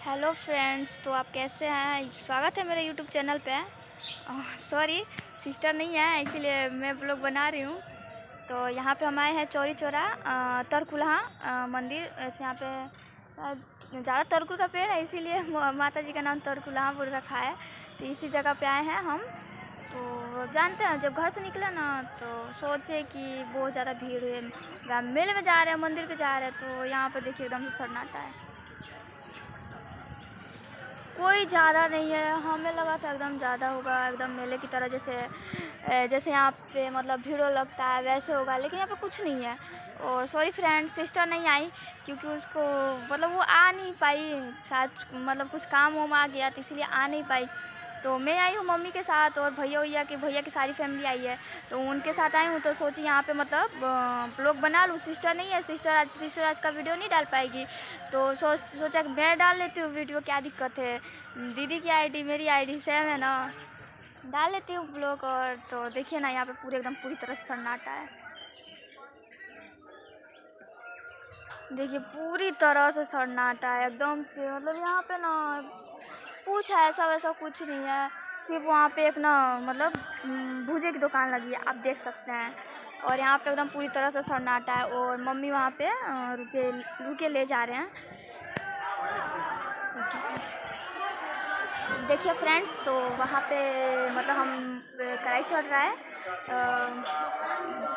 Hello friends, तो आप कैसे हैं। स्वागत है मेरे यूट्यूब चैनल पे। सॉरी, सिस्टर नहीं है इसीलिए मैं ब्लॉग बना रही हूँ। तो यहाँ पे हम आए हैं चौरी चौरा तरकुलहा मंदिर। यहाँ पे ज़्यादा तरकुल का पेड़ है, इसीलिए माता जी का नाम तरकुलहा बोल रखा है। तो इसी जगह पे आए हैं हम। तो जानते हैं, जब घर से निकले ना तो सोचे कि बहुत ज़्यादा भीड़ है, मेले में जा रहे हैं, मंदिर पे जा रहे हैं। तो यहाँ पे देखिए एकदम से सन्नाटा है, कोई ज़्यादा नहीं है। हमें लगा था एकदम ज़्यादा होगा, एकदम मेले की तरह, जैसे यहाँ पे मतलब भीड़ लगता है वैसे होगा, लेकिन यहाँ पे कुछ नहीं है। और सॉरी फ्रेंड, सिस्टर नहीं आई क्योंकि उसको मतलब वो आ नहीं पाई, शायद मतलब कुछ काम वाम आ गया तो इसीलिए आ नहीं पाई। तो मैं आई हूँ मम्मी के साथ, और भैया की सारी फैमिली आई है, तो उनके साथ आई हूँ। तो सोची यहाँ पे मतलब ब्लॉग बना लूँ। सिस्टर नहीं है, सिस्टर आज का वीडियो नहीं डाल पाएगी, तो सोचा कि मैं डाल लेती हूँ वीडियो, क्या दिक्कत है। दीदी की आईडी मेरी आईडी सेम है ना, डाल लेती हूँ ब्लॉग। और तो देखिए ना, यहाँ पे पूरी तरह से सन्नाटा है। देखिए पूरी तरह से सन्नाटा है एकदम से, मतलब यहाँ पे ना कुछ ऐसा वैसा कुछ नहीं है। सिर्फ वहाँ पे एक ना मतलब भुजे की दुकान लगी है, आप देख सकते हैं। और यहाँ पे एकदम पूरी तरह से सन्नाटा है, और मम्मी वहाँ पे रुके ले जा रहे हैं। देखिए फ्रेंड्स, तो वहाँ पे मतलब हम कढ़ाई चढ़ रहा है।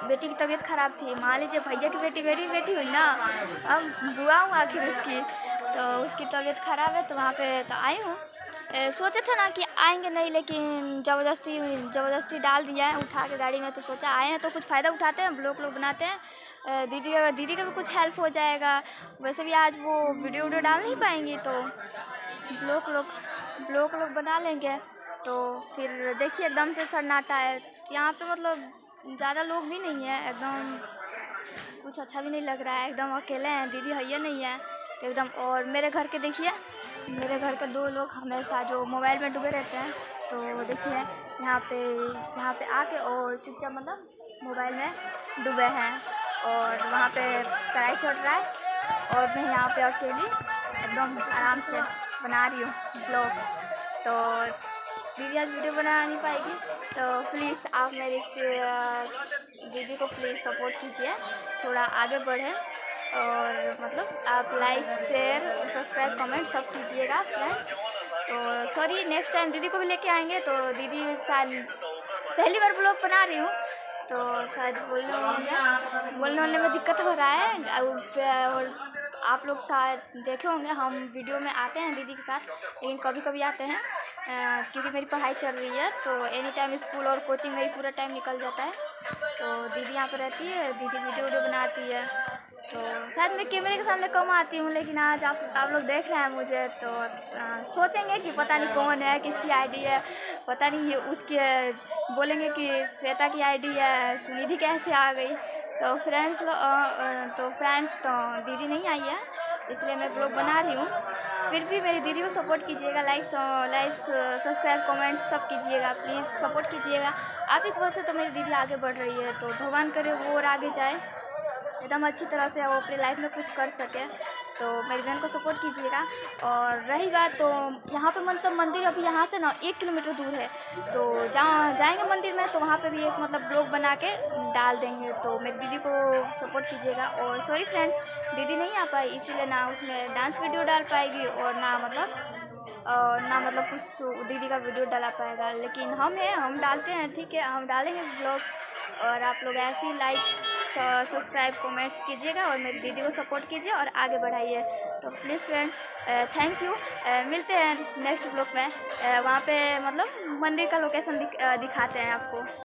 बेटी की तबीयत ख़राब थी, मान लीजिए भैया की बेटी मेरी बेटी हुई ना, अब बुआ हूँ आखिर उसकी, तो उसकी तबीयत ख़राब है। तो वहाँ पे तो आई हूँ। सोचे थे ना कि आएंगे नहीं, लेकिन ज़बरदस्ती डाल दिया है उठा के गाड़ी में। तो सोचा आए हैं तो कुछ फ़ायदा उठाते हैं, ब्लॉग बनाते हैं। दीदी का भी कुछ हेल्प हो जाएगा। वैसे भी आज वो वीडियो डाल नहीं पाएंगी, तो ब्लॉग बना लेंगे। तो फिर देखिए एकदम से सन्नाटा है यहाँ पे, मतलब ज़्यादा लोग भी नहीं है, एकदम कुछ अच्छा भी नहीं लग रहा है। एकदम अकेले हैं, दीदी भैया नहीं है तो एकदम। और मेरे घर के देखिए, मेरे घर के दो लोग हमेशा जो मोबाइल में डूबे रहते हैं। तो देखिए यहाँ पे आके और चुपचाप मतलब मोबाइल में डूबे हैं। और वहाँ पे कढ़ाई चढ़ रहा है, और मैं यहाँ पे अकेली एकदम आराम से बना रही हूँ ब्लॉग। तो दीदी आज वीडियो बना नहीं पाएगी, तो प्लीज़ आप मेरी दीदी को प्लीज़ सपोर्ट कीजिए, थोड़ा आगे बढ़े। और मतलब आप लाइक शेयर सब्सक्राइब कमेंट सब कीजिएगा फ्रेंड्स। तो सॉरी, नेक्स्ट टाइम दीदी को भी लेके आएंगे। तो दीदी शायद पहली बार ब्लॉग बना रही हूँ, तो शायद बोलने में दिक्कत हो रहा है। और आप लोग शायद देखे होंगे, हम वीडियो में आते हैं दीदी के साथ, लेकिन कभी कभी आते हैं क्योंकि मेरी पढ़ाई चल रही है। तो एनी टाइम स्कूल और कोचिंग में ही पूरा टाइम निकल जाता है। तो दीदी यहाँ पर रहती है, दीदी वीडियो बनाती है। तो शायद मैं कैमरे के सामने कम आती हूँ, लेकिन आज आप लोग देख रहे हैं मुझे, तो सोचेंगे कि पता नहीं कौन है, किसकी आईडी है, पता नहीं ये उसके, बोलेंगे कि श्वेता की आईडी है, सुनिधि कैसे आ गई। तो फ्रेंड्स तो दीदी नहीं आई है, इसलिए मैं ब्लॉग बना रही हूँ। फिर भी मेरी दीदी को सपोर्ट कीजिएगा, लाइक सब्सक्राइब कमेंट सब कीजिएगा, प्लीज़ सपोर्ट कीजिएगा। आप ही की वजह से तो मेरी दीदी आगे बढ़ रही है। तो भगवान करे वो और आगे जाए, एकदम अच्छी तरह से वो अपनी लाइफ में कुछ कर सके। तो मेरी बहन को सपोर्ट कीजिएगा। और रही बात, तो यहाँ पे मतलब मंदिर अभी यहाँ से ना 1 किलोमीटर दूर है। तो जहाँ जाएंगे मंदिर में, तो वहाँ पे भी एक मतलब ब्लॉग बना के डाल देंगे। तो मेरी दीदी को सपोर्ट कीजिएगा। और सॉरी फ्रेंड्स, दीदी नहीं आ पाई, इसीलिए ना उसमें डांस वीडियो डाल पाएगी, और ना मतलब कुछ दीदी का वीडियो डाला पाएगा। लेकिन हम डालते हैं, ठीक है, हम डालेंगे ब्लॉग। और आप लोग ऐसे ही लाइक सब्सक्राइब कमेंट्स कीजिएगा, और मेरी दीदी को सपोर्ट कीजिए और आगे बढ़ाइए। तो प्लीज़ फ्रेंड, थैंक यू। मिलते हैं नेक्स्ट ब्लॉग में। वहाँ पे मतलब मंदिर का लोकेशन दिखाते हैं आपको।